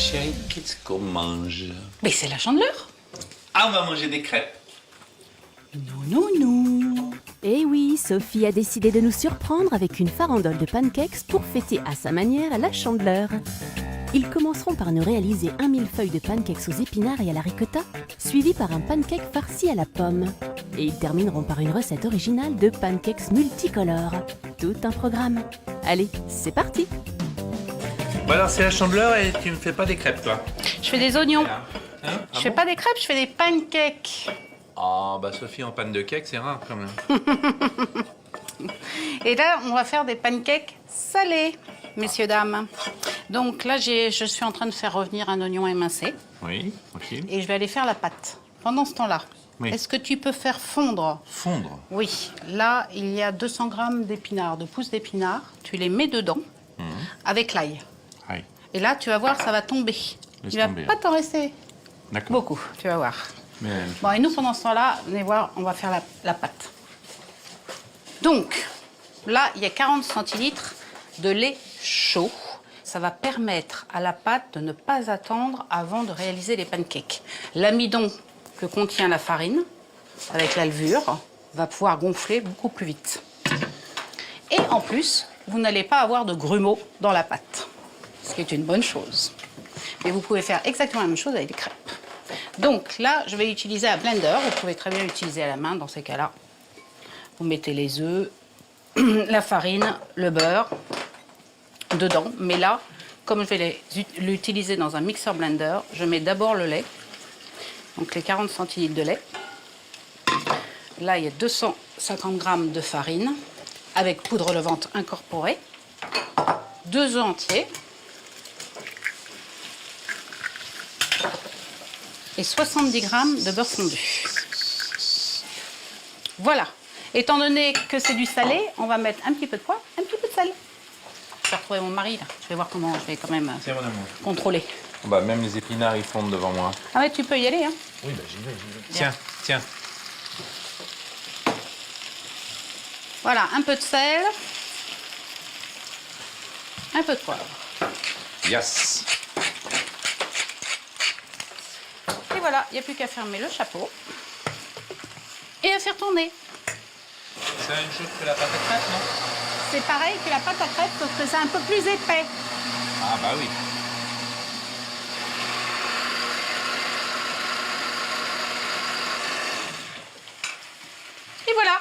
Chérie, qu'est-ce qu'on mange? Mais c'est la Chandeleur. Ah, on va manger des crêpes. Non. Eh oui, Sophie a décidé de nous surprendre avec une farandole de pancakes pour fêter à sa manière la Chandeleur. Ils commenceront par nous réaliser un millefeuille de pancakes aux épinards et à la ricotta, suivi par un pancake farci à la pomme. Et ils termineront par une recette originale de pancakes multicolores. Tout un programme. Allez, c'est parti! Bon alors, c'est la Chandeleur et tu me fais pas des crêpes, toi? Je fais des oignons. Hein? Je fais pas des crêpes, je fais des pancakes. Ah, bah Sophie, en panne de cake, c'est rare quand même. Et là, on va faire des pancakes salés, messieurs, dames. Donc là, je suis en train de faire revenir un oignon émincé. Oui, tranquille. Et je vais aller faire la pâte. Pendant ce temps-là, Oui. est-ce que tu peux faire fondre? Fondre? Oui. Là, il y a 200 grammes d'épinards, de pousses d'épinards. Tu les mets dedans avec l'ail. Aïe. Et là, tu vas voir, ça va tomber. Laisse Il va tomber, pas hein. t'en rester D'accord. beaucoup, tu vas voir. Mais, Bon, et nous, pendant ce temps-là, venez voir, on va faire la pâte. Donc, là, il y a 40 centilitres de lait chaud. Ça va permettre à la pâte de ne pas attendre avant de réaliser les pancakes. L'amidon que contient la farine, avec la levure, va pouvoir gonfler beaucoup plus vite. Et en plus, vous n'allez pas avoir de grumeaux dans la pâte, ce qui est une bonne chose. Mais vous pouvez faire exactement la même chose avec les crêpes. Donc là, je vais utiliser un blender. Vous pouvez très bien l'utiliser à la main dans ces cas-là. Vous mettez les œufs, la farine, le beurre dedans. Mais là, comme je vais l'utiliser dans un mixeur blender, je mets d'abord le lait. Donc les 40 centilitres de lait. Là, il y a 250 grammes de farine avec poudre levante incorporée. 2 œufs entiers. Et 70 grammes de beurre fondu. Voilà. Étant donné que c'est du salé, on va mettre un petit peu de poivre, un petit peu de sel. Je vais retrouver mon mari, là. Je vais voir comment je vais quand même tiens, mon amour. contrôler. Bah, même les épinards, ils fondent devant moi. Ah ouais, tu peux y aller, hein. Oui, bah j'y vais. Tiens. Voilà, un peu de sel. Un peu de poivre. Yes. Et voilà, il n'y a plus qu'à fermer le chapeau. Et à faire tourner. C'est la même chose que la pâte à crêpes, non? C'est pareil que la pâte à crêpes, sauf que c'est un peu plus épais. Ah, bah oui. Et voilà.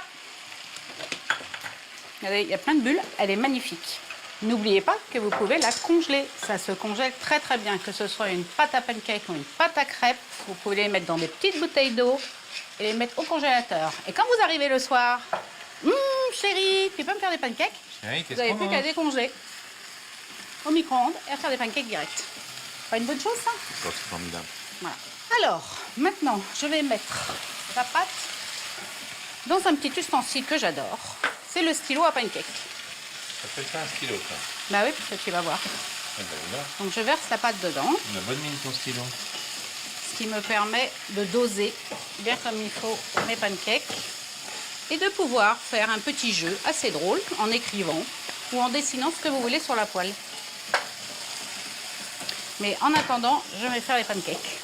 Regardez, il y a plein de bulles. Elle est magnifique. N'oubliez pas que vous pouvez la congeler. Ça se congèle très très bien, que ce soit une pâte à pancake ou une pâte à crêpes. Vous pouvez les mettre dans des petites bouteilles d'eau et les mettre au congélateur. Et quand vous arrivez le soir, chérie, tu peux me faire des pancakes? Chérie, Vous qu'est-ce n'avez qu'on plus qu'à mange? décongeler au micro-ondes et à faire des pancakes direct. Pas une bonne chose, ça? Oh, c'est formidable. Voilà. Alors, maintenant, je vais mettre la pâte dans un petit ustensile que j'adore. C'est le stylo à pancake. Ça fait ça un stylo, ça. Bah oui, parce que tu vas voir. Ah, bah, voilà. Donc je verse la pâte dedans, On a bonne mine ton stylo. ce qui me permet de doser bien comme il faut mes pancakes et de pouvoir faire un petit jeu assez drôle en écrivant ou en dessinant ce que vous voulez sur la poêle. Mais en attendant, je vais faire les pancakes.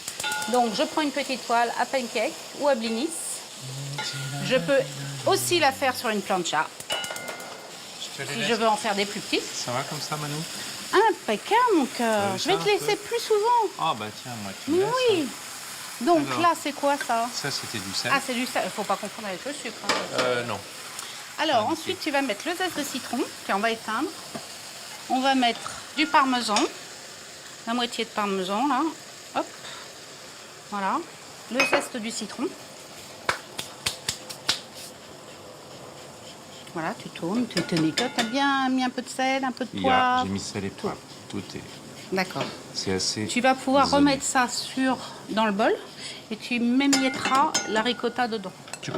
Donc je prends une petite toile à pancake ou à blinis. Je peux aussi la faire sur une plancha Je te les si laisse. je veux en faire des plus petites. Ça va comme ça, Manou? Impeccable, mon cœur. Je vais te laisser plus souvent. Ah, bah tiens, moi, tu me Mais laisses. oui. Donc Alors. là, c'est quoi ça? Ça, c'était du sel. Ah, c'est du sel. Il ne faut pas confondre avec le sucre. Hein. Non. Alors, ensuite, tu vas mettre le zeste de citron, qu'on va éteindre. On va mettre du parmesan. La moitié de parmesan, là. Hop. Voilà. Le zeste du citron. Voilà, tu tournes, tu te nicotes. T'as bien mis un peu de sel, un peu de Il y a, poivre. j'ai mis sel et poivre. Tout est... D'accord. C'est assez... Tu vas pouvoir isolé. remettre ça dans le bol et tu m'émietteras la ricotta dedans.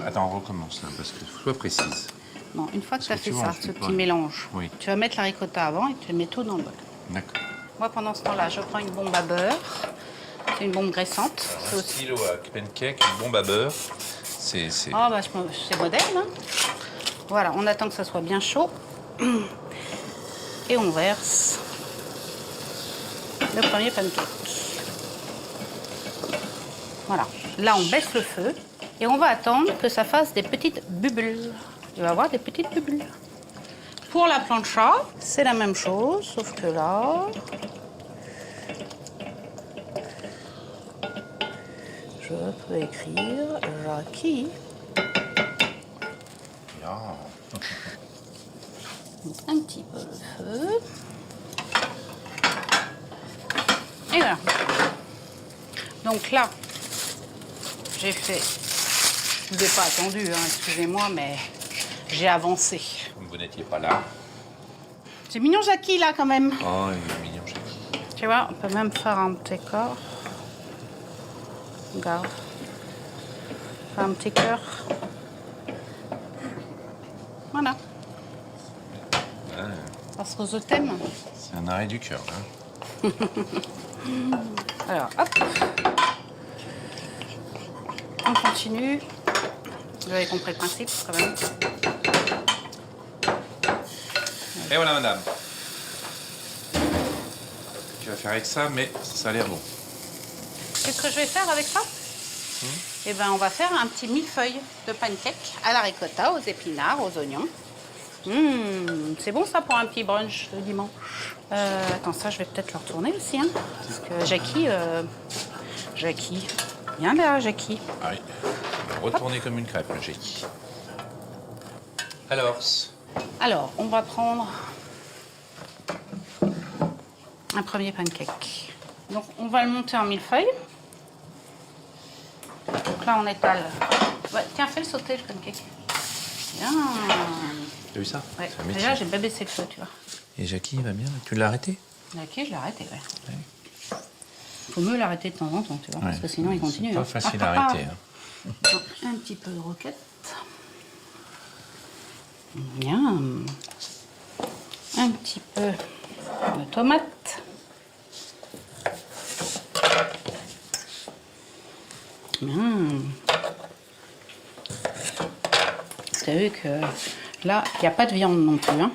Attends, on recommence là, parce que sois précise. Non, une fois que tu as que fait tu vois, ça, on ce fait petit pas. mélange, Oui. tu vas mettre la ricotta avant et tu le mets tout dans le bol. D'accord. Moi, pendant ce temps-là, je prends une bombe à beurre. C'est une bombe graissante. C'est Un aussi... stylo à pancake, une bombe à beurre. C'est... Oh, bah, c'est moderne. Hein. Voilà, on attend que ça soit bien chaud. Et on verse le premier pancake. Voilà. Là, on baisse le feu et on va attendre que ça fasse des petites bulles. Il va y avoir des petites bulles. Pour la plancha, c'est la même chose, sauf que là... je peux écrire Jackie. Un petit peu de feu. Et voilà. Donc là, j'ai fait... Je ne vous ai pas attendu, hein, excusez-moi, mais j'ai avancé. Vous n'étiez pas là. C'est mignon Jackie, là, quand même. Oh, il est mignon, Jackie. Tu vois, on peut même faire un petit corps. Regarde. Faire un petit cœur. Voilà. Parce que je t'aime. C'est un arrêt du cœur, hein. Alors, hop. On continue. Vous avez compris le principe, quand même. Et voilà, madame. Tu vas faire avec ça, mais ça a l'air bon. Qu'est-ce que je vais faire avec ça? Eh ben, on va faire un petit millefeuille de pancake à la ricotta, aux épinards, aux oignons. C'est bon ça pour un petit brunch le dimanche. Attends, ça je vais peut-être le retourner aussi, hein, parce que Jackie, viens là, Jackie. Ah oui. Retourner comme une crêpe, le Jackie. Alors, on va prendre un premier pancake. Donc, on va le monter en millefeuille. Donc là, on étale. Ouais, tiens, fais le sauter, le pancake. Bien. t'as vu ça? Ouais. C'est un métier. Déjà, j'ai pas baissé le feu, tu vois. Et Jackie, il va bien? Tu l'as arrêté? Jackie, je l'ai arrêté, ouais. Faut mieux l'arrêter de temps en temps, tu vois, parce que sinon, il continue. C'est pas facile à arrêter. Hein. Un petit peu de roquette. Bien. Un petit peu de tomate. Bien. T'as vu que là, il n'y a pas de viande non plus. Hein.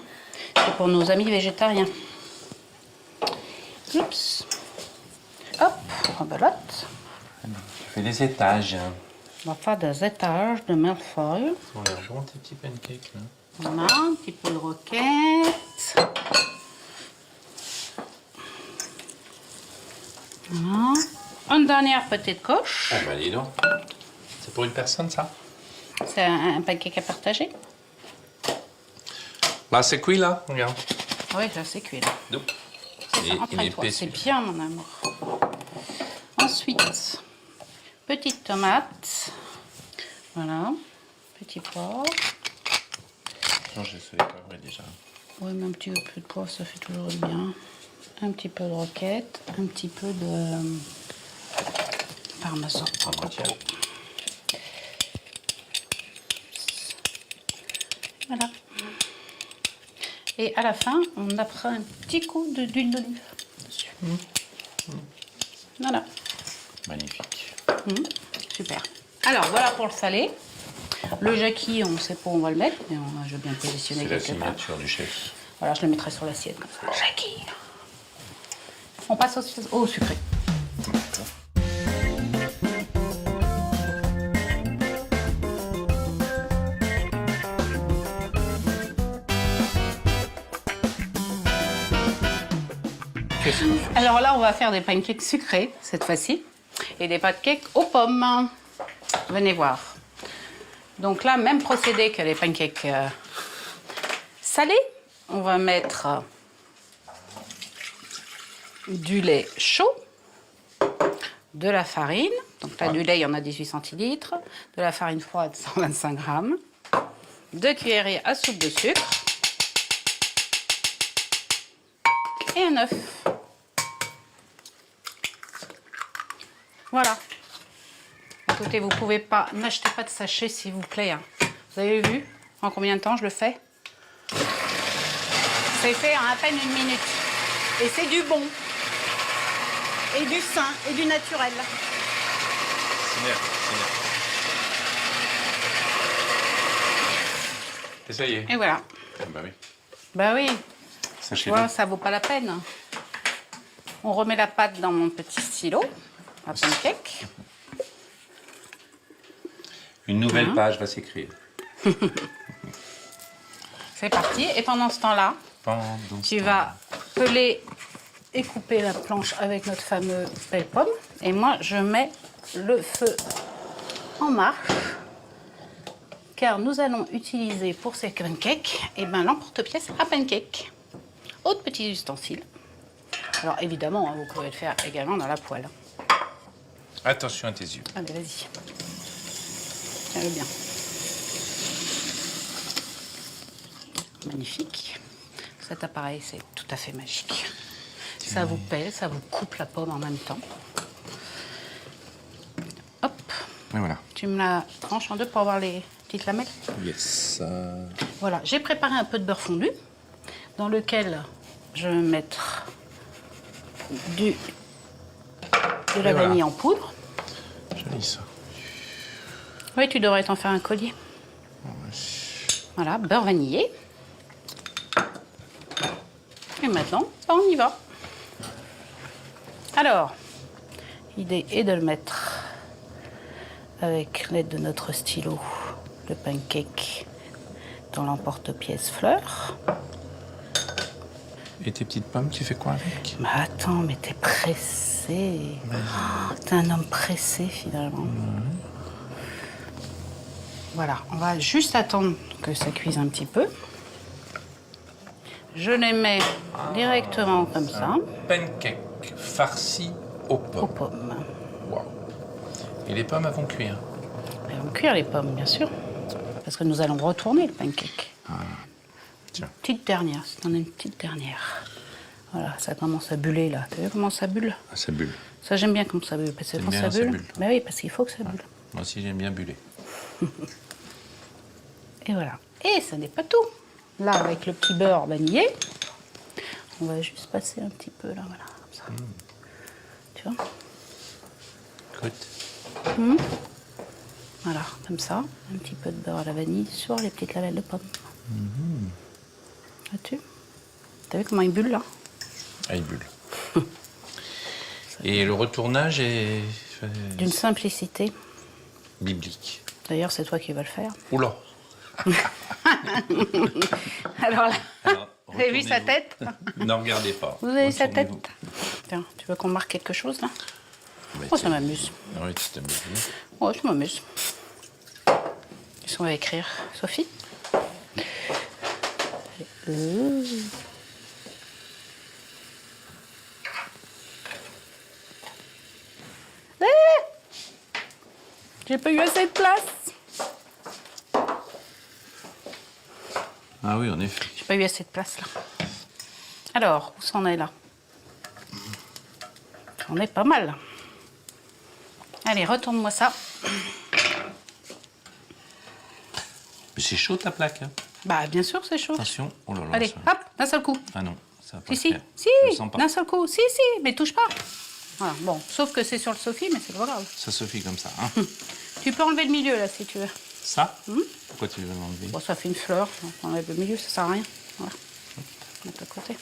C'est pour nos amis végétariens. Oups. Hop, rebelote. Tu fais des étages. Hein. On va faire des étages de millefeuille. Ils ont l'air bons, tes petits pancakes, là. Voilà, un petit peu de roquette. Voilà. Une dernière petite coche. Ah bah dis donc. C'est pour une personne, ça? C'est un pancake à partager. Là, c'est cuit, là. Regarde. Oui, ça c'est cuit là. Donc. Entraîne-toi, c'est bien mon amour. Ensuite, petite tomate. Voilà. Petit poivre. Non, j'ai fait poivré déjà. Oui, mais un petit peu de poivre, ça fait toujours bien. Un petit peu de roquette, un petit peu de parmesan. Tiens. Voilà. Et à la fin, on apprend un petit coup d'huile d'olive dessus. Voilà. Magnifique. Super. Alors, voilà pour le salé. Le Jackie, on ne sait pas où on va le mettre, mais je vais bien le positionner C'est la quelque part. signature du chef. Voilà, je le mettrai sur l'assiette comme ça. Jackie. On passe au sucré. Qu'est-ce qu'on fait? Alors là, on va faire des pancakes sucrés, cette fois-ci, et des pancakes aux pommes. Venez voir. Donc là, même procédé que les pancakes salés. On va mettre du lait chaud, de la farine. Donc là, du lait, il y en a 18 centilitres. De la farine froide, 125 grammes. 2 cuillerées à soupe de sucre. Et un œuf. Voilà. Écoutez, vous pouvez pas, n'achetez pas de sachet s'il vous plaît. Hein. Vous avez vu en combien de temps je le fais? C'est fait en à peine 1 minute. Et c'est du bon. Et du sain et du naturel. C'est bien, c'est bien. Et ça y est. Et voilà. Ah bah oui. Bah oui. Tu Sachez-le. vois, ça vaut pas la peine. On remet la pâte dans mon petit stylo à pancake. Une nouvelle page va s'écrire. C'est parti. Et pendant ce temps-là, tu vas peler et couper la planche avec notre fameux pelle-pomme. Et moi, je mets le feu en marche, car nous allons utiliser pour ces pancakes l'emporte-pièce à pancakes. Autre petit ustensile. Alors évidemment, vous pouvez le faire également dans la poêle. Attention à tes yeux. Allez, vas-y. Tiens-le bien. Magnifique. Cet appareil, c'est tout à fait magique. Ça vous pèle, ça vous coupe la pomme en même temps. Hop. Et voilà. Tu me la tranches en deux pour avoir les petites lamelles? Yes. Voilà, j'ai préparé un peu de beurre fondu dans lequel je vais mettre de la vanille en poudre. Joli ça. Oui, tu devrais t'en faire un collier. Voilà, beurre vanillé. Et maintenant, on y va. Alors, l'idée est de le mettre avec l'aide de notre stylo, le pancake, dans l'emporte-pièce fleur. Et tes petites pommes, tu fais quoi avec? Mais attends, mais t'es pressé. Oh, t'es un homme pressé, finalement. Voilà, on va juste attendre que ça cuise un petit peu. Je les mets directement comme ça. Pancake farci aux pommes. Aux pommes. Wow. Et les pommes, elles vont cuire. Elles vont cuire les pommes, bien sûr. Parce que nous allons retourner le pancake. Tiens. Petite dernière, si t'en as une petite dernière. Voilà, ça commence à buller là. T'as vu comment ça bulle? Ah, ça bulle. Ça, j'aime bien comme ça bulle. Parce que T'aimes quand bien ça ça bulle. bulle, toi? Ben oui, parce qu'il faut que ça bulle. Moi aussi, j'aime bien buller. Et voilà. Et ça n'est pas tout. Là, avec le petit beurre vanillé, on va juste passer un petit peu là, voilà, comme ça. Tu vois? Écoute. Voilà, comme ça. Un petit peu de beurre à la vanille sur les petites lamelles de pommes. Vois-tu? T'as vu comment il bulle là? Ah, il bulle. Et le retournage est D'une simplicité. biblique. D'ailleurs, c'est toi qui vas le faire. Oula. Alors là, Alors, vous avez vu sa tête? Ne regardez pas. Vous avez vu sa tête? Retournez-vous. Tiens, tu veux qu'on marque quelque chose là? Ouais, Oh, ça m'amuse. Oui, tu t'amuses bien. Oh, je m'amuse. Qu'est-ce qu'on va écrire? Sophie? J'ai pas eu assez de place. Ah oui, en effet. J'ai pas eu assez de place là. Alors, où c'en est là? J'en ai pas mal. Allez, retourne-moi ça. Mais c'est chaud ta plaque. Hein. Bah, bien sûr, c'est chaud. Attention. Oh là là. Allez, ça... hop, d'un seul coup. Ah non, ça va pas Si, le faire. si, Je le si, sens pas. d'un seul coup. Si, si, mais touche pas. Voilà, bon, sauf que c'est sur le Sophie, mais c'est pas grave. Ça suffit comme ça. Hein. Tu peux enlever le milieu là si tu veux. Ça Pourquoi tu veux l'enlever? Bon, ça fait une fleur, on enlève le milieu, ça sert à rien. Voilà. Mettre à côté.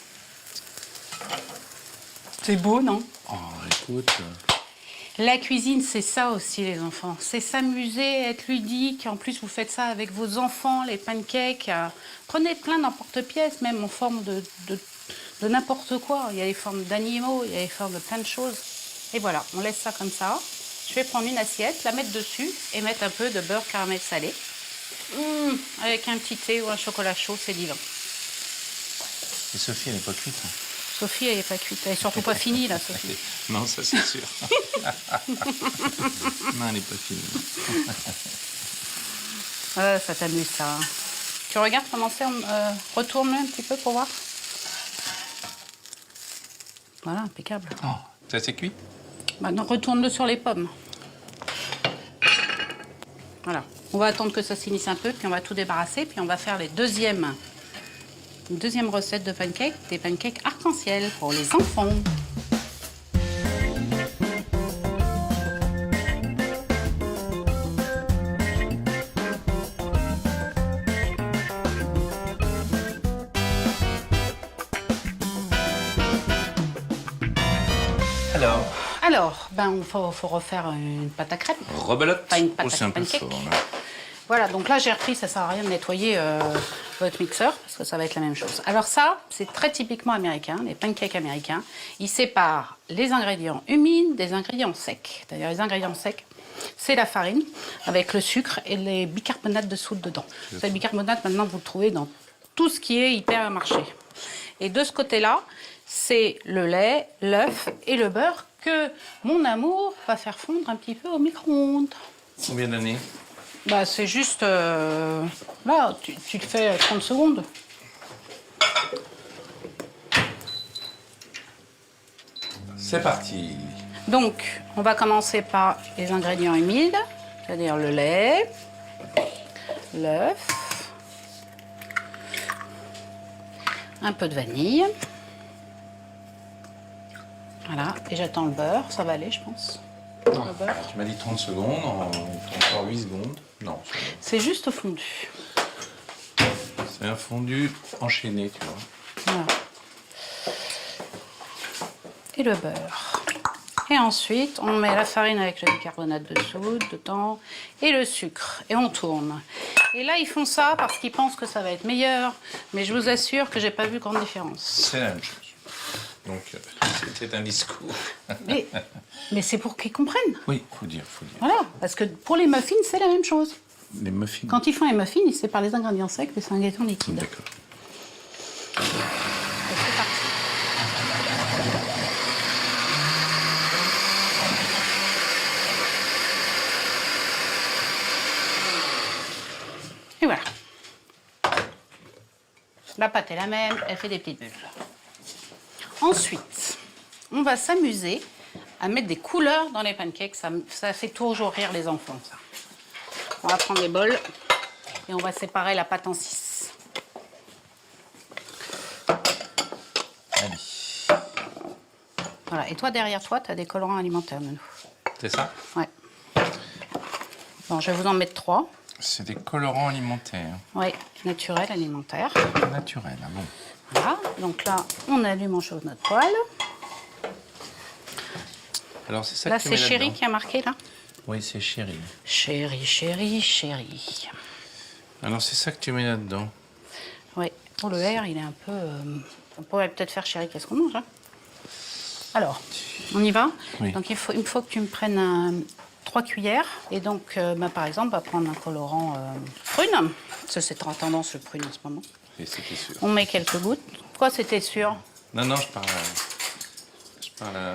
C'est beau, non? Oh, écoute. La cuisine, c'est ça aussi, les enfants. C'est s'amuser, être ludique. En plus, vous faites ça avec vos enfants, les pancakes. Prenez plein d'emporte-pièces, même en forme de n'importe quoi. Il y a les formes d'animaux, il y a les formes de plein de choses. Et voilà, on laisse ça comme ça. Je vais prendre une assiette, la mettre dessus et mettre un peu de beurre caramel salé. Avec un petit thé ou un chocolat chaud, c'est divin. Et Sophie, elle n'est pas cuite. Hein. Sophie, elle n'est pas cuite. Elle n'est surtout pas finie, là, Sophie. Non, ça c'est sûr. Non, elle n'est pas finie. Ça t'amuse, ça. Hein. Tu regardes comment c'est, retourne-le un petit peu pour voir. Voilà, impeccable. Oh, ça c'est cuit? Maintenant, retourne-le sur les pommes. Voilà. On va attendre que ça s'initie un peu, puis on va tout débarrasser, puis on va faire une deuxième recette de pancakes, des pancakes arc-en-ciel pour les enfants. Alors, Ben, faut refaire une pâte à crêpe. rebelote. Pas une pâte Oh, c'est un peu pancake. fort, là. Voilà, donc là j'ai repris, ça sert à rien de nettoyer votre mixeur parce que ça va être la même chose. Alors ça, c'est très typiquement américain, les pancakes américains. Ils séparent les ingrédients humides des ingrédients secs. D'ailleurs, les ingrédients secs, c'est la farine avec le sucre et les bicarbonates de soude dedans. Le bicarbonate, maintenant, vous le trouvez dans tout ce qui est hypermarché. Et de ce côté-là, c'est le lait, l'œuf et le beurre que mon amour va faire fondre un petit peu au micro-ondes. Combien d'années? Bah, c'est juste... là, tu le fais 30 secondes. C'est parti. Donc, on va commencer par les ingrédients humides, c'est-à-dire le lait, l'œuf, un peu de vanille. Voilà, et j'attends le beurre, ça va aller, je pense. Le beurre. Tu m'as dit 30 secondes, il faut encore 8 secondes. Non, C'est juste fondu. c'est un fondu enchaîné, tu vois. Voilà. Et le beurre. Et ensuite, on met la farine avec le bicarbonate de soude dedans et le sucre. Et on tourne. Et là, ils font ça parce qu'ils pensent que ça va être meilleur. Mais je vous assure que j'ai pas vu grande différence. C'est la même chose. Donc, c'était un discours. Mais c'est pour qu'ils comprennent. Oui, faut dire. Voilà. Parce que pour les muffins, c'est la même chose. Les muffins. Quand ils font les muffins, ils séparent les ingrédients secs des ingrédients liquides. D'accord. C'est parti. Et voilà. La pâte est la même, elle fait des petites bulles. Ensuite, on va s'amuser à mettre des couleurs dans les pancakes. Ça fait toujours rire les enfants, ça. On va prendre des bols et on va séparer la pâte en 6. Allez. Voilà. Et toi, derrière toi, tu as des colorants alimentaires, Nounou. C'est ça? Ouais. Bon, je vais vous en mettre 3. C'est des colorants alimentaires. Oui, naturel, alimentaire. Naturels, ah bon. Voilà. Donc là, on allume, on chauffe notre poêle. Alors, c'est ça Là, que tu c'est mets chéri là-dedans? qui a marqué, là. Oui, c'est chéri. Chéri, chéri, chéri. Alors, c'est ça que tu mets là-dedans? Oui. Pour le R, il est un peu... on pourrait peut-être faire chéri, qu'est-ce qu'on mange, hein. Alors, on y va? Oui. Donc, il me faut que tu me prennes 3 cuillères. Et donc, par exemple, on va prendre un colorant prune. Ça, c'est en tendance, le prune, en ce moment. Et c'était sûr. On met quelques gouttes. Pourquoi c'était sûr? Non, je parle à...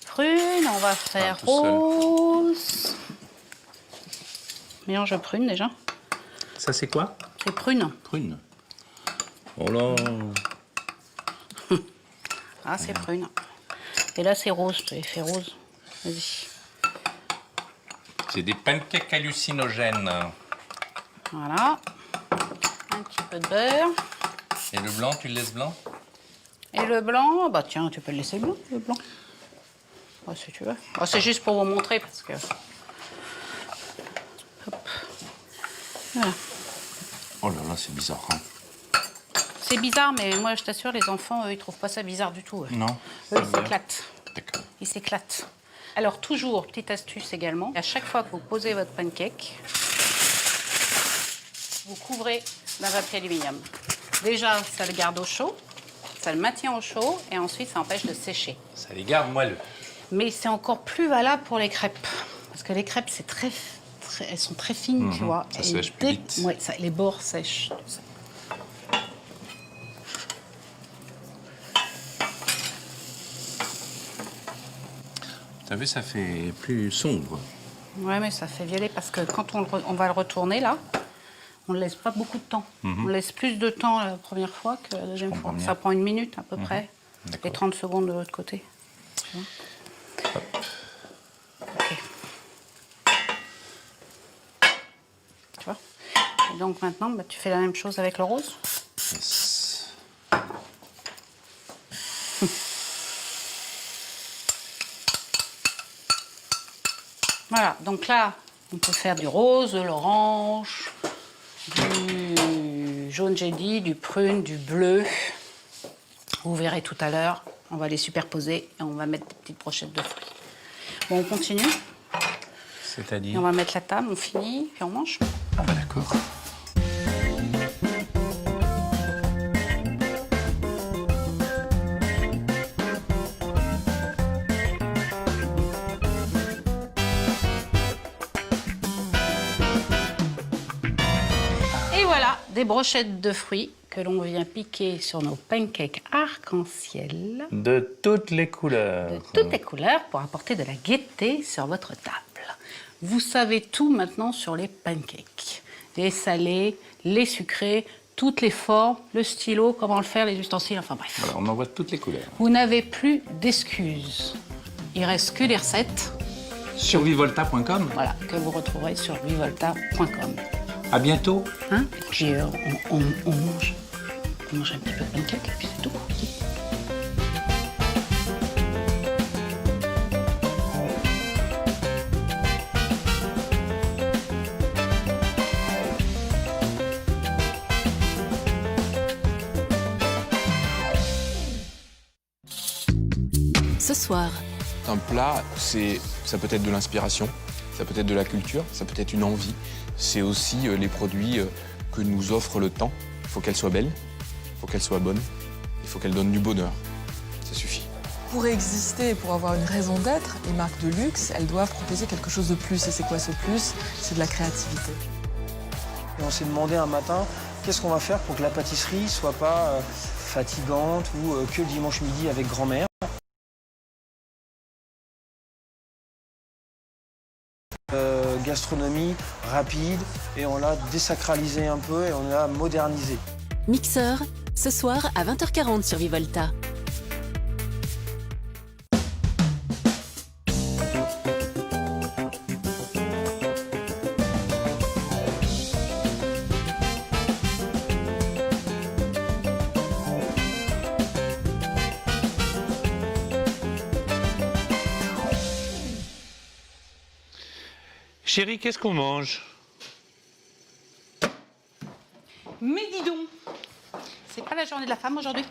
Prune, on va faire tout seul. rose. Mélange prune, déjà. Ça, c'est quoi? C'est prune. Prune. Oh là. Ah, c'est prune. Et là, c'est rose. Tu fait rose. Vas-y. C'est des pancakes hallucinogènes. Voilà. Un petit peu de beurre. Et le blanc, tu le laisses blanc? Et le blanc, bah tiens, tu peux le laisser blanc, le blanc. Oh, si tu veux. Oh, c'est juste pour vous montrer parce que... Hop. Voilà. Oh là là, c'est bizarre. Hein. C'est bizarre, mais moi, je t'assure, les enfants, eux, ils trouvent pas ça bizarre du tout. Non. Eux, ils s'éclatent. D'accord. Ils s'éclatent. Alors, toujours, petite astuce également, à chaque fois que vous posez votre pancake, vous couvrez d'un papier aluminium. Déjà, ça le garde au chaud, ça le maintient au chaud, et ensuite, ça empêche de sécher. Ça les garde moelleux. Mais c'est encore plus valable pour les crêpes. Parce que les crêpes, c'est elles sont très fines, tu vois. Ça Et sèche plus vite. Ouais, les bords sèchent. Tout ça. T'as vu, ça fait plus sombre. Ouais, mais ça fait violet parce que quand on va le retourner, là, on ne laisse pas beaucoup de temps. On laisse plus de temps la première fois que la deuxième fois. bien. Ça prend 1 minute à peu près. D'accord. Et 30 secondes de l'autre côté. Tu vois. Ok. Tu vois. Et donc maintenant, bah, tu fais la même chose avec le rose. Yes. Voilà, donc là, on peut faire du rose, de l'orange, du jaune, j'ai dit, du prune, du bleu. Vous verrez tout à l'heure, on va les superposer et on va mettre des petites brochettes de fruits. Bon, on continue. Et C'est-à-dire? on va mettre la table, on finit, puis on mange. Ah bah d'accord. Et voilà, des brochettes de fruits que l'on vient piquer sur nos pancakes arc-en-ciel De toutes les couleurs. de toutes les couleurs pour apporter de la gaieté sur votre table. Vous savez tout maintenant sur les pancakes. Les salés, les sucrés, toutes les formes, le stylo, comment le faire, les ustensiles, enfin bref. Voilà, on en voit de toutes les couleurs. Vous n'avez plus d'excuses. Il reste que les recettes, Sur vivolta.com. voilà, que vous retrouverez sur vivolta.com. À bientôt. Hein? Et puis on mange un petit peu de pancake et puis c'est tout. Ce soir, Un plat, ça peut être de l'inspiration, ça peut être de la culture, ça peut être une envie. C'est aussi les produits que nous offre le temps. Il faut qu'elle soit belle, il faut qu'elle soit bonne, il faut qu'elle donne du bonheur. Ça suffit. Pour exister et pour avoir une raison d'être, les marques de luxe, elles doivent proposer quelque chose de plus. Et c'est quoi ce plus? C'est de la créativité. Et on s'est demandé un matin, qu'est-ce qu'on va faire pour que la pâtisserie soit pas fatigante ou que le dimanche midi avec grand-mère. Gastronomie rapide et on l'a désacralisé un peu et on l'a modernisé. Mixeur, ce soir à 20h40 sur Vivolta. Chérie, qu'est-ce qu'on mange? Mais dis donc, c'est pas la journée de la femme aujourd'hui?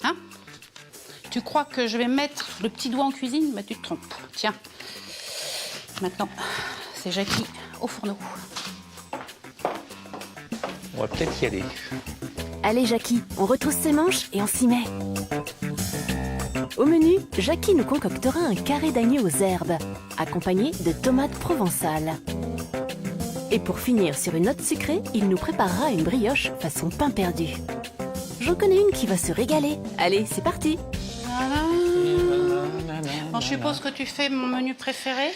Hein? Tu crois que je vais mettre le petit doigt en cuisine? Mais tu te trompes. Tiens, maintenant, c'est Jackie au fourneau. On va peut-être y aller. Allez Jackie, on retrousse ses manches et on s'y met. Au menu, Jackie nous concoctera un carré d'agneau aux herbes, accompagné de tomates provençales. Et pour finir sur une note sucrée, il nous préparera une brioche façon pain perdu. J'en connais une qui va se régaler. Allez, c'est parti. Bon, je suppose que tu fais mon menu préféré.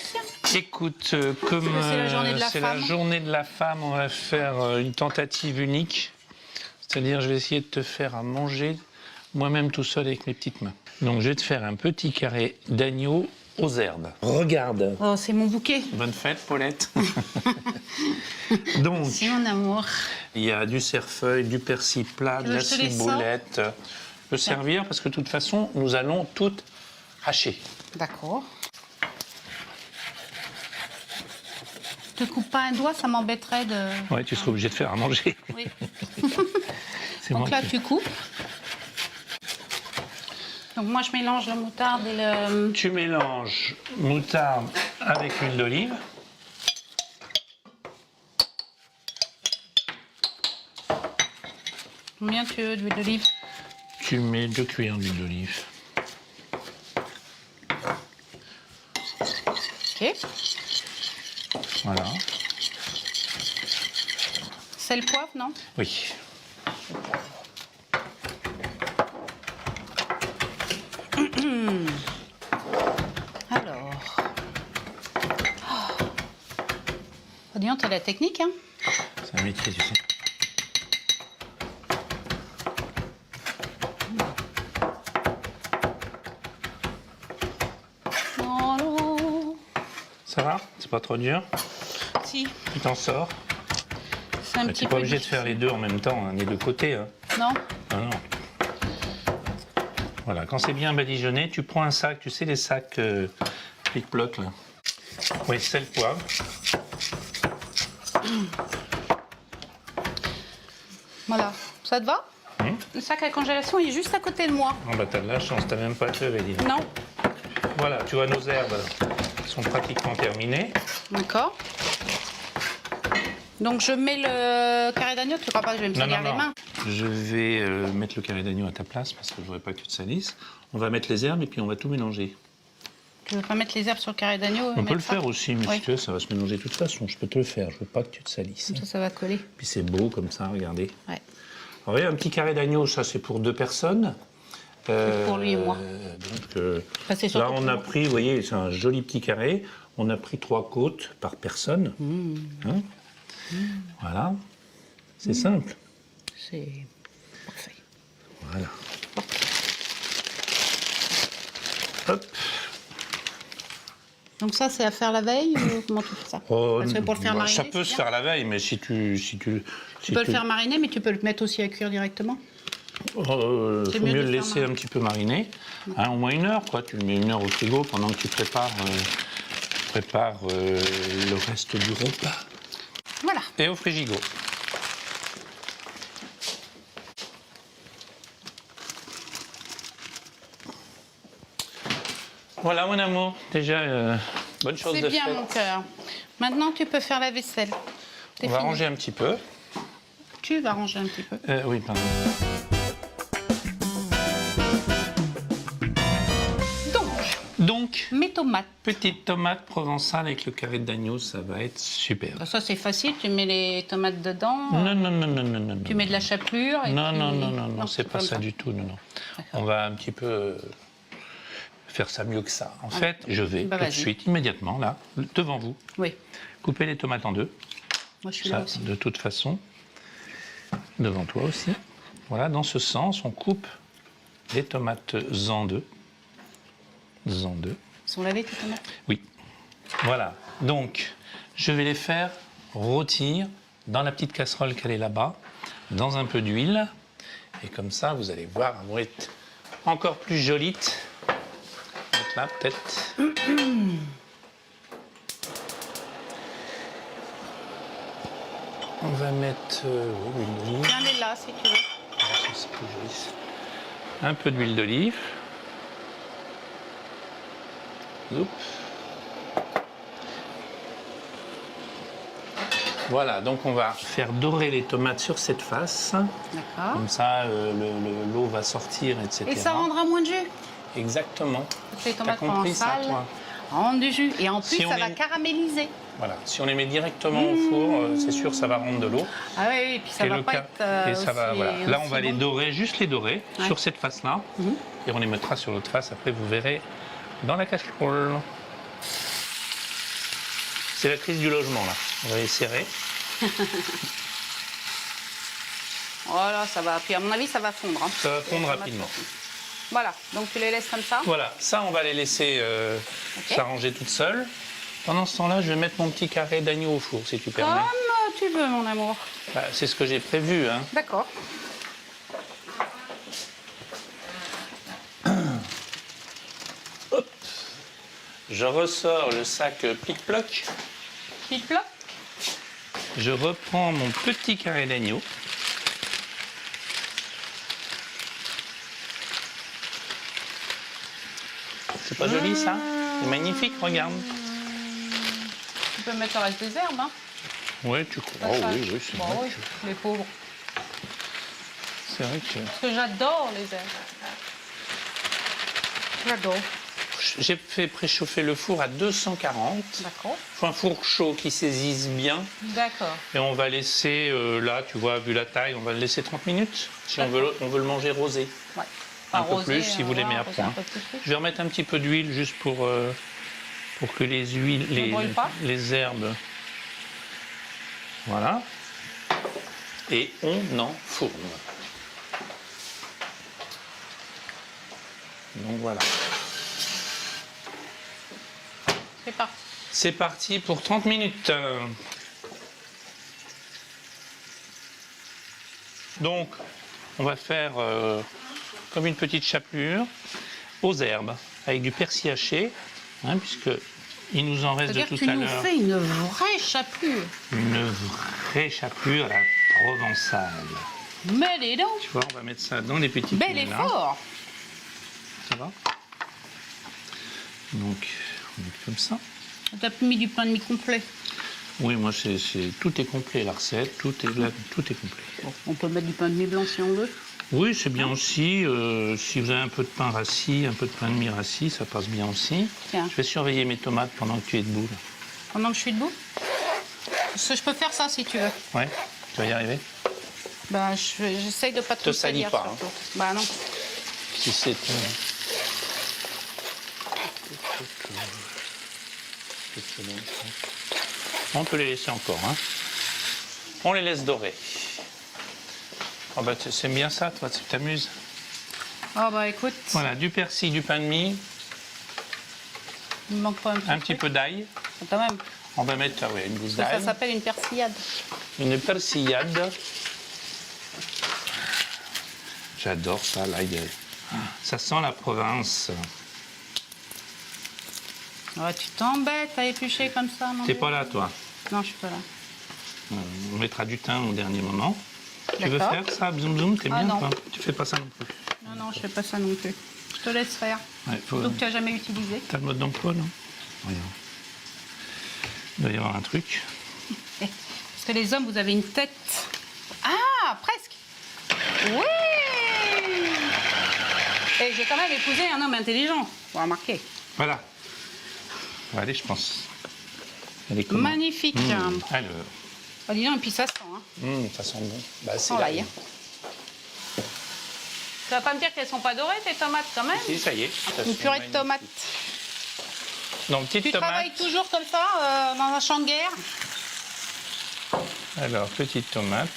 Écoute, comme c'est la journée de la c'est la femme. journée de la femme, on va faire une tentative unique. C'est-à-dire, je vais essayer de te faire à manger moi-même tout seul avec mes petites mains. Donc, je vais te faire un petit carré d'agneau aux herbes. Regarde. Oh, c'est mon bouquet. Bonne fête, Paulette. Donc, C'est mon amour. il y a du cerfeuil, du persil plat, de veux la que je te les ciboulette. Je peux servir parce que de toute façon, nous allons tout hacher. D'accord. Je te coupe pas un doigt, ça m'embêterait de... Ouais, tu seras obligé de faire à manger. Oui. C'est Donc moi là, qui- tu coupes. Donc moi, je mélange la moutarde et le... Tu mélanges moutarde avec l'huile d'olive. Combien tu veux d'huile d'olive? Tu mets 2 cuillères d'huile d'olive. Ok. Voilà. Sel, poivre, non? Oui. Alors... Oh, dis donc, t'as la technique, hein? C'est un métier, tu sais. Oh, Ça va? C'est pas trop dur? si, Tu t'en sors? c'est un Tu petit n'es peu... pas obligé de faire les deux en même temps, hein, des deux côtés. Hein. Non? Ah non. Voilà, quand c'est bien badigeonné, tu prends un sac, tu sais les sacs plic-ploc là. Oui, sel, poivre. Voilà. Ça te va? Le sac à congélation il est juste à côté de moi. Oh bah t'as de la chance, t'as même pas à te lever, dis donc. Non? Voilà, tu vois nos herbes sont pratiquement terminées. D'accord. Donc je mets le carré d'agneau, tu crois pas que je vais me salir les mains? Je vais mettre le carré d'agneau à ta place parce que je ne voudrais pas que tu te salisses. On va mettre les herbes et puis on va tout mélanger. Tu veux pas mettre les herbes sur le carré d'agneau? On peut le faire aussi, mais Oui. si tu veux, ça va se mélanger de toute façon. Je peux te le faire, je veux pas que tu te salisses. Ça va coller. Puis c'est beau comme ça, regardez. Ouais. Alors, vous voyez, un petit carré d'agneau, ça c'est pour 2 personnes. Pour lui et moi. Donc Enfin, c'est là, surtout on pour a moi. pris, vous voyez, c'est un joli petit carré. On a pris 3 côtes par personne. Hein. Voilà. C'est simple. C'est parfait. Voilà. Hop. Donc ça, c'est à faire la veille ou comment tu fais ça? Oh, Parce que pour le faire mariner, ça peut c'est se bien. faire la veille, mais si tu Tu peux le faire mariner, mais tu peux le mettre aussi à cuire directement. faut C'est mieux mieux de le faire laisser mariner. un petit peu mariner, hein, au moins 1 heure, quoi. Tu le mets 1 heure au frigo pendant que tu prépares, le reste du repas. Voilà. Et au frigigo. Voilà mon amour, déjà bonne chose C'est de bien, faite. mon cœur. Maintenant, tu peux faire la vaisselle. On va ranger un petit peu. Tu vas ranger un petit peu. Oui, pardon. Donc, Mes tomates. petite tomate provençale avec le carré d'agneau, ça va être super. Ça, c'est facile. Tu mets les tomates dedans. Non, non, non, non, non, non. Tu mets de la chapelure. Et Non, puis... non, non, non, non, c'est pas comme ça du tout, non, non. On va un petit peu faire ça mieux que ça. En fait, je vais Bah, tout de vas-y. suite, immédiatement, là, devant vous, Oui. couper les tomates en 2. Moi, je suis là Ça, aussi. de toute façon, devant toi aussi. Voilà, dans ce sens, on coupe les tomates en 2. En 2. Sont lavées tes tomates? Oui. Voilà. Donc, je vais les faire rôtir dans la petite casserole qu'elle est là-bas, dans un peu d'huile. Et comme ça, vous allez voir, elles vont être encore plus jolies. Donc là, peut-être. On va mettre l'huile d'olive. Viens-les là, si tu veux. Ça, c'est plus joli, ça. Un peu d'huile d'olive. Oups. Voilà, donc on va faire dorer les tomates sur cette face. D'accord. Comme ça, l'eau va sortir, etc. Et ça rendra moins de jus. Exactement. Les T'as tomates compris ça, provençales toi? rendent du jus. Et en plus, Si on ça va est- caraméliser. Voilà. Si on les met directement au four, c'est sûr, ça va rendre de l'eau. Ah oui, et puis ça Et va le pas cas- être et ça va, aussi- voilà. Là, on aussi va les bon. dorer, juste les dorer, Ouais. sur cette face-là. Et on les mettra sur l'autre face. Après, vous verrez dans la casserole. C'est la crise du logement, là. On va les serrer. Voilà, ça va. Puis à mon avis, ça va fondre. Hein. Ça va fondre Les tomates rapidement. vont fondre. Voilà, donc tu les laisses comme ça. Voilà, ça, on va les laisser Ok. s'arranger toutes seules. Pendant ce temps-là, je vais mettre mon petit carré d'agneau au four, si tu permets. Comme tu veux, mon amour. Bah, c'est ce que j'ai prévu, hein. D'accord. Je ressors le sac plic-ploc. Plic-ploc. Je reprends mon petit carré d'agneau. C'est pas joli, ça? C'est magnifique, regarde. Tu peux mettre le reste des herbes. Hein. Oui, tu crois. Comme Oh ça. oui, oui, c'est Bon, vrai. oui, les pauvres. C'est vrai que Parce que j'adore les herbes. J'adore. j'ai fait préchauffer le four à 240. D'accord. Faut un four chaud qui saisisse bien. D'accord. Et on va laisser, là, tu vois, vu la taille, on va le laisser 30 minutes. Si on veut le manger rosé. Ouais. Un Enfin, peu rosé, plus, si vous l'aimez à rosé point. un peu plus. Je vais remettre un petit peu d'huile juste pour que les huiles, brûle pas. les herbes. Voilà. Et on enfourne. Donc voilà. C'est parti. C'est parti pour 30 minutes. Donc, on va faire comme une petite chapelure aux herbes avec du persil haché, hein, puisque il nous en reste de C'est-à-dire que tout tu à nous l'heure fais une vraie chapelure. une vraie chapelure à la provençale. Mais dis donc, Tu vois, on va mettre ça dans les petites bel moules, là. effort. Ça va? Donc, on met comme ça. T'as mis du pain de mie complet. Oui, moi, tout est complet, la recette, tout est complet. On peut mettre du pain de mie blanc si on veut. Oui, c'est bien aussi. Si vous avez un peu de pain rassis, un peu de pain de mie rassis, ça passe bien aussi. Tiens. Je vais surveiller mes tomates pendant que tu es debout. Là. Pendant que je suis debout. Je peux faire ça si tu veux. Ouais, tu vas y arriver. Bah, j'essaye de pas trop Te salis salir, pas, surtout. Bah non. Si c'est... On peut les laisser encore. Hein. On les laisse dorer. Oh bah, c'est bien ça, toi, tu t'amuses. Oh bah écoute, Voilà, du persil, du pain de mie, il me manque pas un petit peu d'ail. Quand même. On va mettre une gousse Ça d'ail. s'appelle une persillade. Une persillade. J'adore ça, l'ail. Ça sent la province. Ouais, tu t'embêtes à éplucher comme ça, mon T'es Dieu. pas là, toi. Non, je suis pas là. On mettra du thym au dernier moment. Tu veux D'accord. faire ça, zoom zoom, t'es Ah, bien non. toi. Tu fais pas ça non plus. Non, je fais pas ça non plus. Je te laisse faire. Ouais, faut... Donc tu n'as jamais utilisé. T'as le mode d'emploi, non? Regarde. Il doit y avoir un truc. Parce que les hommes, vous avez une tête. Ah, presque. Oui. Et j'ai quand même épousé un homme intelligent. Vous remarquez. Voilà. On va aller, je pense. Elle est comment? Magnifique. Alors. Oh, dis donc, et puis ça sent. Hein. Ça sent bon. Bah, c'est Sans l'ail. Tu vas pas me dire qu'elles sont pas dorées, tes tomates, quand même? Si, ça y est. Une purée de tomates. Donc, petite Tu tomate. travailles toujours comme ça, dans un champ de guerre? Alors, petite tomate.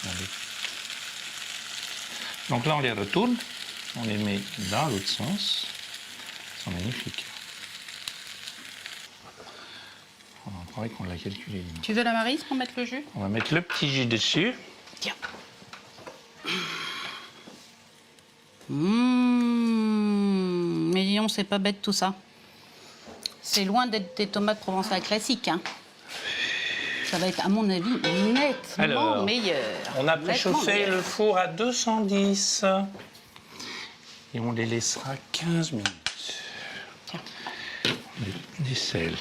Allez. Donc là, on les retourne. On les met dans l'autre sens. Ils sont magnifiques. On croirait qu'on l'a calculé. Tu veux la maryse pour mettre le jus? On va mettre le petit jus dessus. Tiens. Mais dis donc, c'est pas bête tout ça. C'est loin d'être des tomates provençales classiques. Hein. Ça va être, à mon avis, nettement Alors, meilleur. On a Nettement préchauffé meilleur. le four à 210. Et on les laissera 15 minutes. Tiens. Du sel.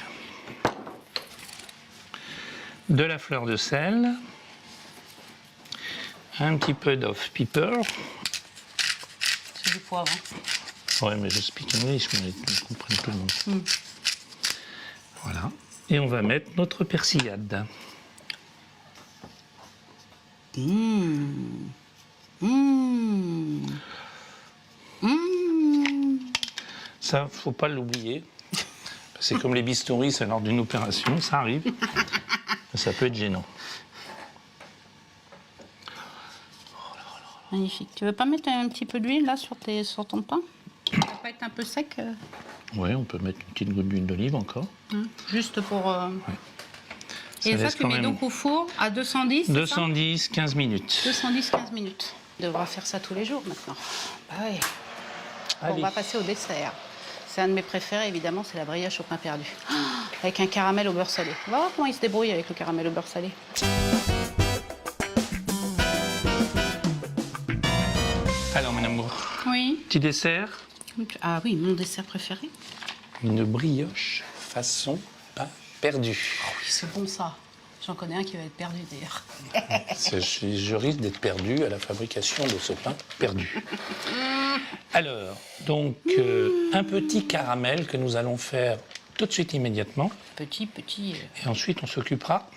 De la fleur de sel. Un petit peu d'off pepper. C'est du poivre. Hein. Ouais, mais je speak English, mais je comprends tout le monde. Voilà. Et on va mettre notre persillade. Ça, faut pas l'oublier. C'est comme les bistouris, c'est lors d'une opération, ça arrive. Ça peut être gênant. Magnifique. Tu veux pas mettre un petit peu d'huile là sur ton pain? Ça va pas être un peu sec? Oui, on peut mettre une petite goutte d'huile d'olive encore. Juste pour... Ça Et ça, laisse tu quand mets même donc au four à 210, c'est ça 210, 15 minutes. 210-15 minutes. On devra faire ça tous les jours maintenant. Bah oui. On Allez. va passer au dessert. C'est un de mes préférés, évidemment, c'est la brioche au pain perdu. Avec un caramel au beurre salé. On va voir comment il se débrouille avec le caramel au beurre salé. Alors, mon amour, Oui. petit dessert, Ah oui, mon dessert préféré. une brioche façon pain perdu. C'est bon ça. J'en connais un qui va être perdu d'ailleurs. Je risque d'être perdu à la fabrication de ce pain perdu. Alors, donc, un petit caramel que nous allons faire tout de suite immédiatement. Petit. Et ensuite, on s'occupera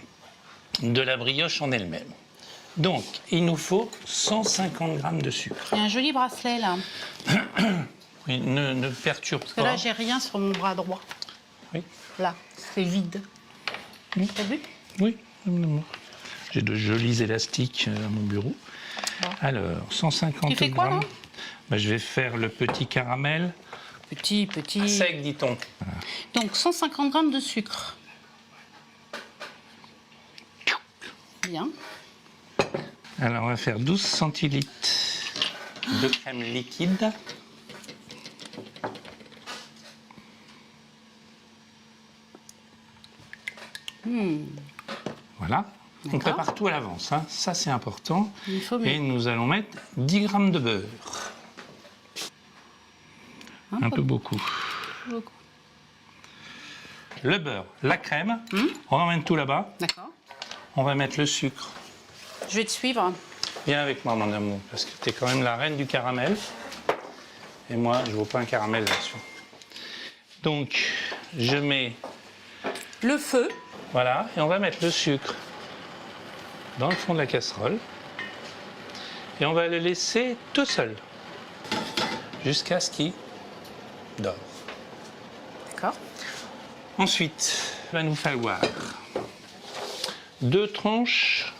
de la brioche en elle-même. Donc, il nous faut 150 grammes de sucre. Il y a un joli bracelet là. Oui, ne perturbe Parce que pas. là, j'ai rien sur mon bras droit. Oui, Là, c'est vide. T'as vu? oui, mon amour. J'ai de jolis élastiques à mon bureau. Alors, 150 Tu fais quoi, grammes. là Ben, je vais faire le petit caramel. Petit. Sec, dit-on. Donc 150 grammes de sucre. Bien. Alors, on va faire 12 centilitres de crème liquide. Voilà. On D'accord. prépare tout à l'avance, hein. Ça c'est important. Il faut Et mieux. nous allons mettre 10 grammes de beurre. Un peu beaucoup. Beaucoup. le beurre, la crème. On emmène tout là-bas. D'accord. On va mettre le sucre. Je vais te suivre. Viens avec moi, mon amour, parce que tu es quand même la reine du caramel. Et moi, je ne vaux pas un caramel là-dessus. Donc, je mets... Le feu. Voilà, et on va mettre le sucre dans le fond de la casserole. Et on va le laisser tout seul. Jusqu'à ce qu'il dort. D'accord. Ensuite, il va nous falloir 2 tranches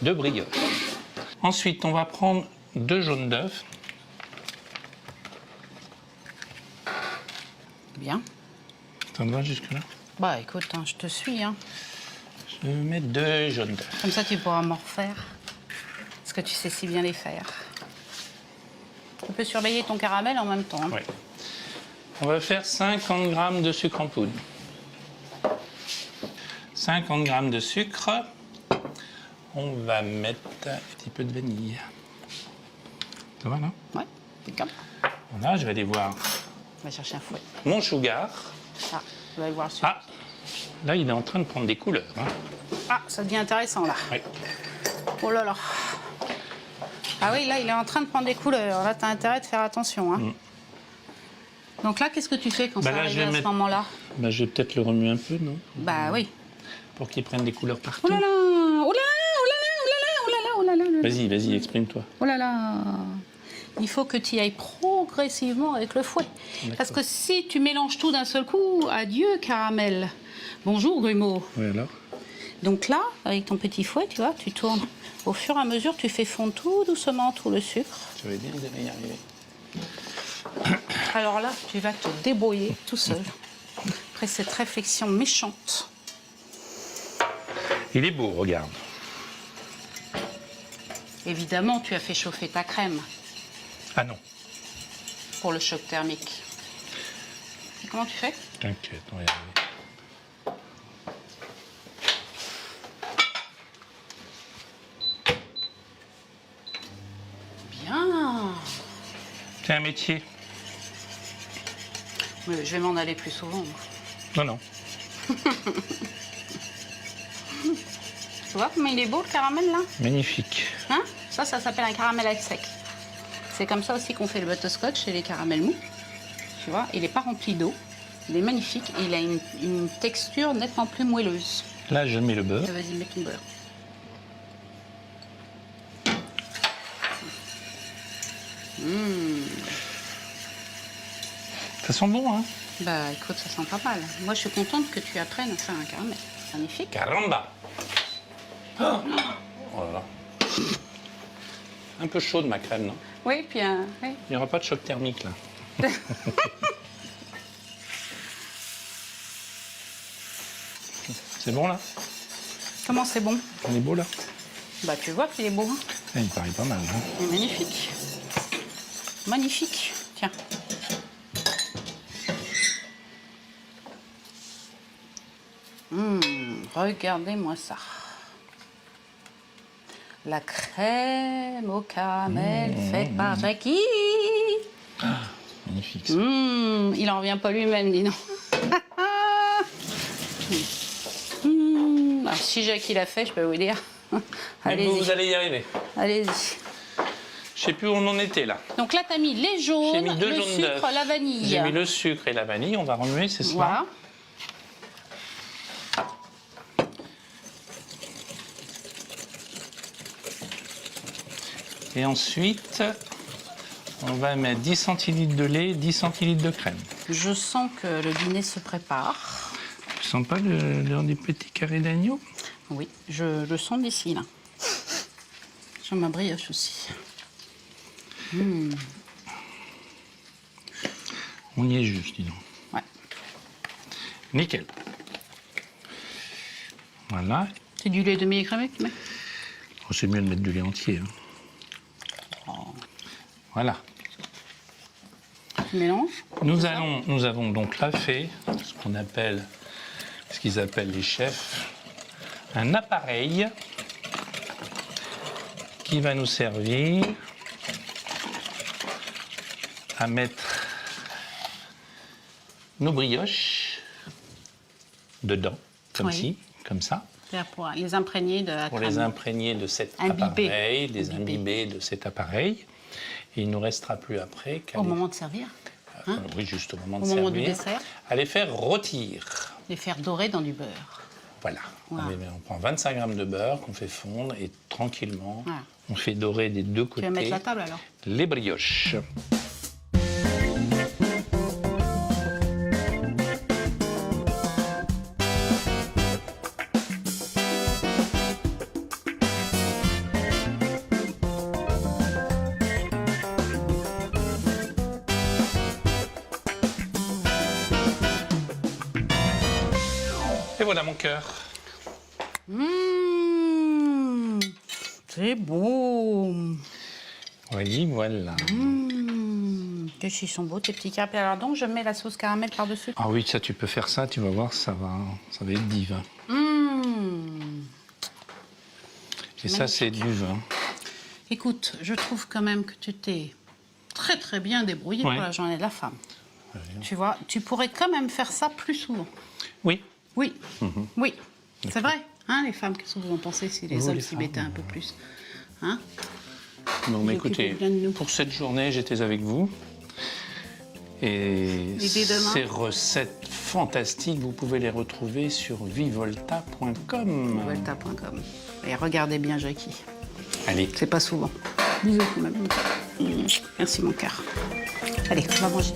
de brioche. Ensuite, on va prendre 2 jaunes d'œufs. Bien. Ça me va jusque-là? Bah écoute, hein, je te suis. Hein. Je vais mettre 2 jaunes d'œufs. Comme ça, tu pourras m'en refaire. Parce que tu sais si bien les faire. Tu peux surveiller ton caramel en même temps. Hein. Oui. On va faire 50 grammes de sucre en poudre. 50 grammes de sucre. On va mettre un petit peu de vanille. Ça va, là? Ouais, c'est comme. Voilà, je vais aller voir On va chercher un fouet. mon sugar. Ah, on va aller voir le sucre. Ah, là, il est en train de prendre des couleurs. Hein. Ah, ça devient intéressant là. Oui. Oh là là. Ah oui, là, il est en train de prendre des couleurs. Là, tu as intérêt de faire attention. Hein. Donc là, qu'est-ce que tu fais quand Bah ça là, arrive je vais à ce mettre- moment-là? Bah, je vais peut-être le remuer un peu, non? Bah oui. Pour qu'il prenne des couleurs partout. Oh là là, oh là là, oh là là, oh là là, oh là là, oh là là, oh là là. Vas-y, vas-y, exprime-toi. Oh là là. Il faut que tu y ailles progressivement avec le fouet. Parce que si tu mélanges tout d'un seul coup, adieu caramel. Bonjour Grumeau. Oui, alors? Donc là, avec ton petit fouet, tu vois, tu tournes. Au fur et à mesure, tu fais fondre tout doucement tout le sucre. Je vais bien y arriver. Alors là, tu vas te débrouiller tout seul. Après cette réflexion méchante. Il est beau, regarde. Évidemment, tu as fait chauffer ta crème Ah non, pour le choc thermique. Et comment tu fais? t'inquiète, on va y arriver. Bien. C'est un métier. Mais je vais m'en aller plus souvent. moi. Non, non. Tu vois comment il est beau le caramel là? Magnifique. Hein? Ça s'appelle un caramel à sec. C'est comme ça aussi qu'on fait le butterscotch et les caramels mous. Tu vois, il n'est pas rempli d'eau. Il est magnifique et il a une texture nettement plus moelleuse. Là, je mets le beurre. Vas-y, mets ton beurre. Ça sent bon, hein? Bah écoute, ça sent pas mal. Moi, je suis contente que tu apprennes à faire un caramel. Magnifique. Caramba! Oh là là. Un peu chaude, ma crème, non? Oui, puis oui. Il n'y aura pas de choc thermique, là. C'est bon, là? Comment c'est bon? On est beau, là? Bah tu vois qu'il est beau. Hein? Ah, il paraît pas mal, hein? Il est magnifique. Magnifique. Tiens. Regardez-moi ça. La crème au caramel faite par Jackie. Magnifique, ça. Il en revient pas lui-même, dis donc. Alors, si Jackie l'a fait, je peux vous dire. Mais Allez-y. vous allez y arriver. Allez-y. Je sais plus où on en était, là. Donc là, tu as mis les J'ai jaunes, mis 2 le jaunes d'œufs. sucre, la vanille. J'ai mis le sucre et la vanille. On va remuer, c'est ça? Voilà. Et ensuite, on va mettre 10 centilitres de lait, 10 centilitres de crème. Je sens que le dîner se prépare. Tu sens pas l'heure des petits carrés d'agneau? Oui, je le sens d'ici, là. Sur ma brioche aussi. On y est juste, dis donc. Ouais. Nickel. Voilà. C'est du lait demi-écrémé que tu mets? Oh, c'est mieux de mettre du lait entier. Hein. Voilà. Tu mélanges? Nous avons donc là fait ce qu'ils appellent les chefs, un appareil qui va nous servir à mettre nos brioches dedans, comme Oui. ci, comme ça, C'est-à-dire pour les imprégner de la pour crème. les imprégner de cet Imbiber. appareil, les Imbiber. imbiber de cet appareil. Et il ne nous restera plus après qu'à Au les- moment de servir, oui, juste au moment Au de moment servir, du dessert. à les faire rôtir. les faire dorer dans du beurre. Voilà. Voilà. On prend 25 grammes de beurre qu'on fait fondre et tranquillement, Voilà. on fait dorer des deux Tu côtés vas mettre la table alors? les brioches. Et voilà mon cœur. C'est beau. Oui, voilà. Qu'est-ce qu'ils sont beaux tes petits capes. Alors donc je mets la sauce caramel par-dessus. Ah oui, ça tu peux faire ça, tu vas voir, ça va être divin. Et ça c'est du vin. Écoute, je trouve quand même que tu t'es très très bien débrouillé Ouais. pour la journée de la femme. Tu vois, tu pourrais quand même faire ça plus souvent. Oui. Oui, oui, c'est vrai. Hein, les femmes, qu'est-ce que vous en pensez si les Vous, hommes les s'y femmes, mettaient un peu plus, hein? Non, mais Vous occupez écoutez, bien de nous. pour cette journée, j'étais avec vous. Et dès demain ces recettes fantastiques, vous pouvez les retrouver sur vivolta.com. Volta.com. Et regardez bien Jackie. Allez, C'est pas souvent. Bisous quand même. Merci mon cœur. Allez, on va manger.